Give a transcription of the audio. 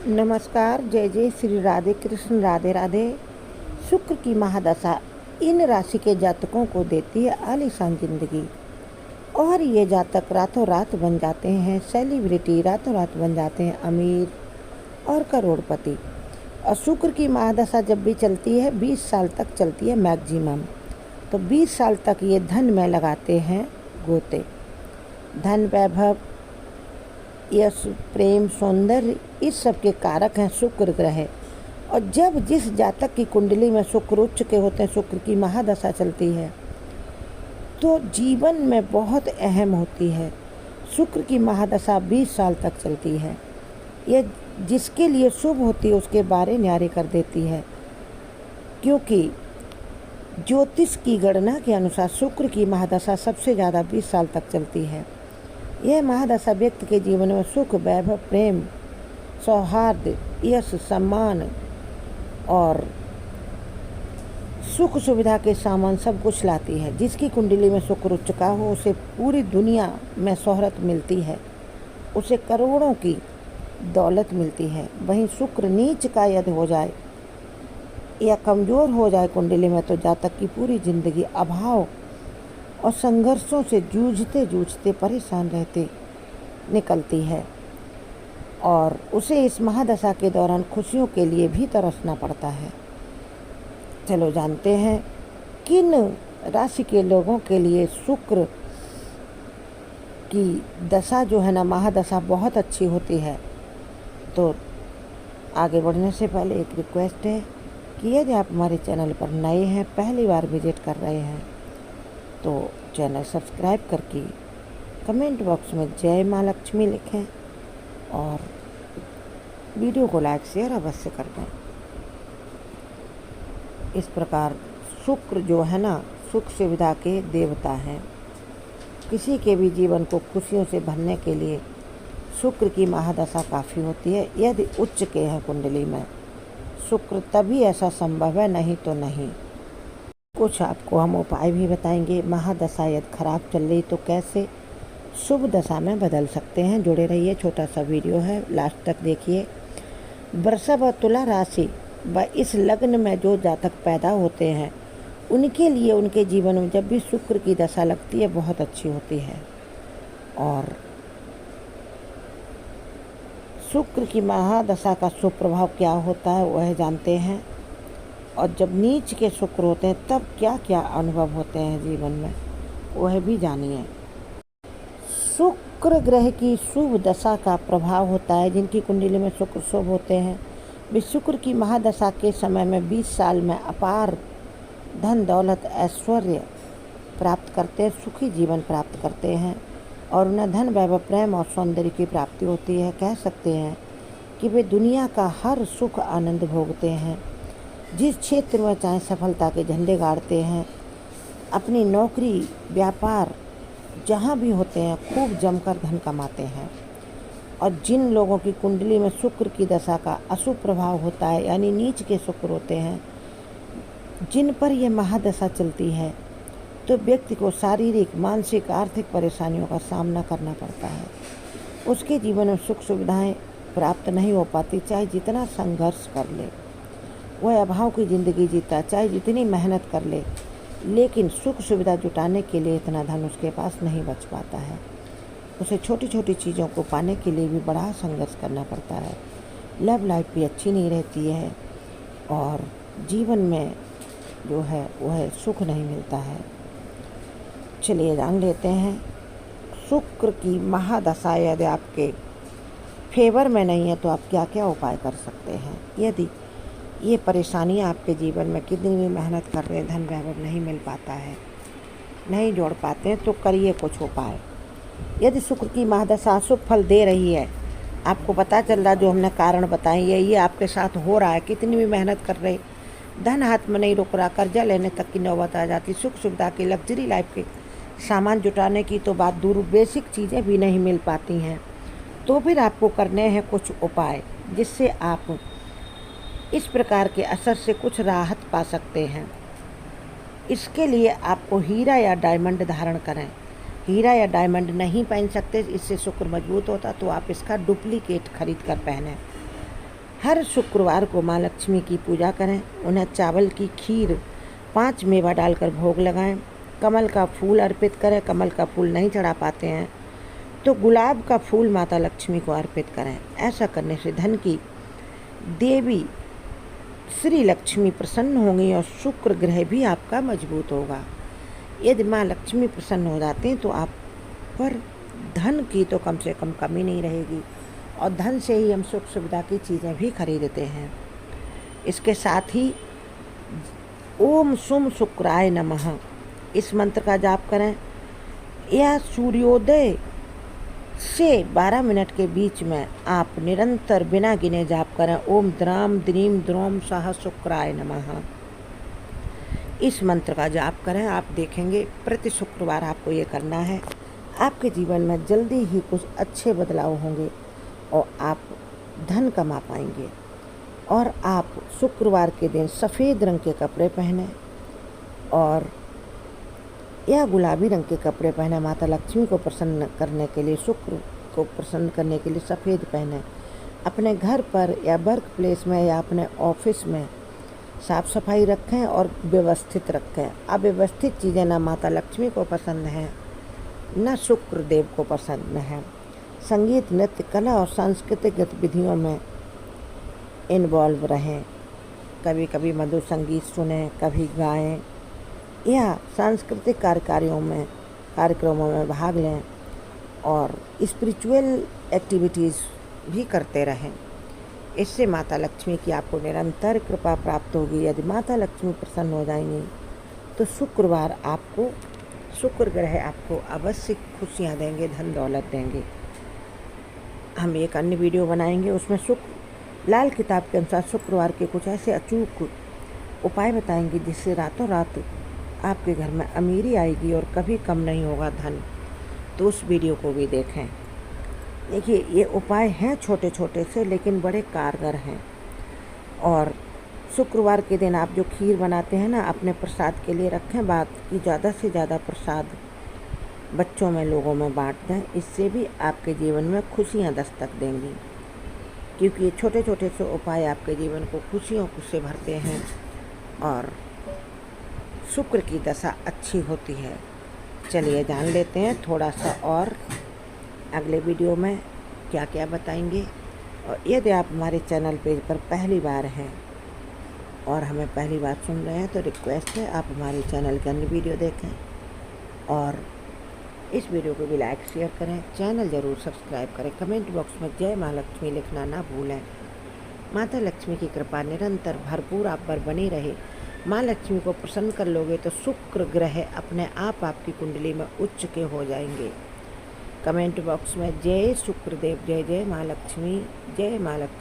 नमस्कार, जय जय श्री राधे कृष्ण, राधे राधे। शुक्र की महादशा इन राशि के जातकों को देती है आलीशान जिंदगी, और ये जातक रातों रात बन जाते हैं सेलिब्रिटी, रातों रात बन जाते हैं अमीर और करोड़पति। और शुक्र की महादशा जब भी चलती है 20 साल तक चलती है मैक्सिमम। तो 20 साल तक ये धन में लगाते हैं गोते। धन, वैभव, यश, प्रेम, सौंदर्य, इस सब के कारक हैं शुक्र ग्रह। और जब जिस जातक की कुंडली में शुक्र उच्च के होते हैं, शुक्र की महादशा चलती है, तो जीवन में बहुत अहम होती है। शुक्र की महादशा 20 साल तक चलती है। यह जिसके लिए शुभ होती है उसके बारे न्यारे कर देती है, क्योंकि ज्योतिष की गणना के अनुसार शुक्र की महादशा सबसे ज़्यादा 20 साल तक चलती है। यह महादशा व्यक्ति के जीवन में सुख, वैभव, प्रेम, सौहार्द, यश, सम्मान और सुख सुविधा के सामान सब कुछ लाती है। जिसकी कुंडली में शुक्र उच्च का हो उसे पूरी दुनिया में शोहरत मिलती है, उसे करोड़ों की दौलत मिलती है। वहीं शुक्र नीच का यदि हो जाए या कमज़ोर हो जाए कुंडली में, तो जातक की पूरी जिंदगी अभाव और संघर्षों से जूझते जूझते परेशान रहते निकलती है, और उसे इस महादशा के दौरान खुशियों के लिए भी तरसना पड़ता है। चलो जानते हैं किन राशि के लोगों के लिए शुक्र की दशा जो है ना, महादशा बहुत अच्छी होती है। तो आगे बढ़ने से पहले एक रिक्वेस्ट है कि यदि आप हमारे चैनल पर नए हैं, पहली बार विजिट कर रहे हैं, तो चैनल सब्सक्राइब करके कमेंट बॉक्स में जय माँ लक्ष्मी लिखें और वीडियो को लाइक शेयर अवश्य कर दें। इस प्रकार शुक्र जो है ना, सुख सुविधा के देवता हैं। किसी के भी जीवन को खुशियों से भरने के लिए शुक्र की महादशा काफ़ी होती है। यदि उच्च के हैं कुंडली में शुक्र, तभी ऐसा संभव है, नहीं तो नहीं। कुछ आपको हम उपाय भी बताएंगे। महादशा यदि खराब चल रही तो कैसे शुभ दशा में बदल सकते हैं। जुड़े रहिए, छोटा सा वीडियो है, लास्ट तक देखिए। वृषभ और तुला राशि व इस लग्न में जो जातक पैदा होते हैं, उनके लिए उनके जीवन में जब भी शुक्र की दशा लगती है बहुत अच्छी होती है। और शुक्र की महादशा का शुभ प्रभाव क्या होता है वह जानते हैं, और जब नीच के शुक्र होते हैं तब क्या क्या अनुभव होते हैं जीवन में, वह भी जानिए। शुक्र ग्रह की शुभ दशा का प्रभाव होता है जिनकी कुंडली में शुक्र शुभ होते हैं, वे शुक्र की महादशा के समय में 20 साल में अपार धन दौलत ऐश्वर्य प्राप्त करते हैं, सुखी जीवन प्राप्त करते हैं, और उन्हें धन, वैभव, प्रेम और सौंदर्य की प्राप्ति होती है। कह सकते हैं कि वे दुनिया का हर सुख आनंद भोगते हैं। जिस क्षेत्र में चाहे सफलता के झंडे गाड़ते हैं, अपनी नौकरी, व्यापार जहाँ भी होते हैं खूब जमकर धन कमाते हैं। और जिन लोगों की कुंडली में शुक्र की दशा का अशुभ प्रभाव होता है, यानी नीच के शुक्र होते हैं, जिन पर यह महादशा चलती है, तो व्यक्ति को शारीरिक, मानसिक, आर्थिक परेशानियों का सामना करना पड़ता है। उसके जीवन में सुख सुविधाएं प्राप्त नहीं हो पाती, चाहे जितना संघर्ष कर ले। वह अभाव की ज़िंदगी जीता, चाहे जितनी मेहनत कर ले, लेकिन सुख सुविधा जुटाने के लिए इतना धन उसके पास नहीं बच पाता है। उसे छोटी छोटी चीज़ों को पाने के लिए भी बड़ा संघर्ष करना पड़ता है। लव लाइफ भी अच्छी नहीं रहती है, और जीवन में जो है वह सुख नहीं मिलता है। चलिए जान लेते हैं शुक्र की महादशा यदि आपके फेवर में नहीं है तो आप क्या क्या उपाय कर सकते हैं। यदि ये परेशानियाँ आपके जीवन में कितनी भी मेहनत कर रहे हैं, धन वैभव नहीं मिल पाता है, नहीं जोड़ पाते हैं, तो करिए कुछ उपाय। यदि शुक्र की महादशा अशुभ फल दे रही है, आपको पता चल रहा जो हमने कारण बताए ये आपके साथ हो रहा है, कितनी भी मेहनत कर रहे, धन हाथ में नहीं रुक रहा, कर्जा लेने तक की नौबत आ जाती, सुख सुविधा की, लग्जरी लाइफ के सामान जुटाने की तो बात दूर, बेसिक चीज़ें भी नहीं मिल पाती हैं, तो फिर आपको करने हैं कुछ उपाय जिससे आप इस प्रकार के असर से कुछ राहत पा सकते हैं। इसके लिए आपको हीरा या डायमंड धारण करें। हीरा या डायमंड नहीं पहन सकते, इससे शुक्र मजबूत होता, तो आप इसका डुप्लीकेट खरीद कर पहनें। हर शुक्रवार को माँ लक्ष्मी की पूजा करें। उन्हें चावल की खीर 5 मेवा डालकर भोग लगाएं। कमल का फूल अर्पित करें। कमल का फूल नहीं चढ़ा पाते हैं तो गुलाब का फूल माता लक्ष्मी को अर्पित करें। ऐसा करने से धन की देवी श्री लक्ष्मी प्रसन्न होंगी और शुक्र ग्रह भी आपका मजबूत होगा। यदि माँ लक्ष्मी प्रसन्न हो जाते हैं तो आप पर धन की तो कम से कम कमी नहीं रहेगी और धन से ही हम सुख सुविधा की चीज़ें भी खरीदते हैं। इसके साथ ही ओम सुम शुक्राय नमः इस मंत्र का जाप करें। यह सूर्योदय से 12 मिनट के बीच में आप निरंतर बिना गिने जाप करें। ओम द्राम द्रीम द्रोम सह शुक्राय नमः इस मंत्र का जाप करें। आप देखेंगे प्रति शुक्रवार आपको ये करना है। आपके जीवन में जल्दी ही कुछ अच्छे बदलाव होंगे और आप धन कमा पाएंगे। और आप शुक्रवार के दिन सफ़ेद रंग के कपड़े पहने और या गुलाबी रंग के कपड़े पहने। माता लक्ष्मी को प्रसन्न करने के लिए, शुक्र को प्रसन्न करने के लिए सफ़ेद पहने। अपने घर पर या वर्क प्लेस में या अपने ऑफिस में साफ़ सफाई रखें और व्यवस्थित रखें। अव्यवस्थित चीज़ें ना माता लक्ष्मी को पसंद हैं न शुक्र देव को पसंद है। संगीत, नृत्य, कला और सांस्कृतिक गतिविधियों में इन्वॉल्व रहें। कभी कभी मधुर संगीत सुनें, कभी गाएं या सांस्कृतिक कार्यक्रमों में भाग लें और स्पिरिचुअल एक्टिविटीज़ भी करते रहें। इससे माता लक्ष्मी की आपको निरंतर कृपा प्राप्त होगी। यदि माता लक्ष्मी प्रसन्न हो जाएंगी तो शुक्रवार आपको, शुक्र ग्रह आपको अवश्य खुशियाँ देंगे, धन दौलत देंगे। हम एक अन्य वीडियो बनाएंगे, उसमें लाल किताब के अनुसार शुक्रवार के कुछ ऐसे अचूक उपाय बताएंगे जिससे रातों रात आपके घर में अमीरी आएगी और कभी कम नहीं होगा धन। तो उस वीडियो को भी देखें। देखिए, ये उपाय हैं छोटे छोटे से लेकिन बड़े कारगर हैं। और शुक्रवार के दिन आप जो खीर बनाते हैं ना, अपने प्रसाद के लिए रखें। बात की ज़्यादा से ज़्यादा प्रसाद बच्चों में, लोगों में बांट दें। इससे भी आपके जीवन में खुशियाँ दस्तक देंगी, क्योंकि ये छोटे छोटे से उपाय आपके जीवन को खुशियों से भरते हैं और शुक्र की दशा अच्छी होती है। चलिए जान लेते हैं थोड़ा सा और अगले वीडियो में क्या क्या बताएंगे। और यदि आप हमारे चैनल पेज पर पहली बार हैं और हमें पहली बार सुन रहे हैं तो रिक्वेस्ट है आप हमारे चैनल के अन्य वीडियो देखें और इस वीडियो को भी लाइक शेयर करें। चैनल ज़रूर सब्सक्राइब करें। कमेंट बॉक्स में जय माँ लक्ष्मी लिखना ना भूलें। माता लक्ष्मी की कृपा निरंतर भरपूर आप पर बनी रहे। माँ लक्ष्मी को प्रसन्न कर लोगे तो शुक्र ग्रह अपने आप आपकी कुंडली में उच्च के हो जाएंगे। कमेंट बॉक्स में जय शुक्रदेव, जय जय माँ लक्ष्मी, जय माँ लक्ष्मी।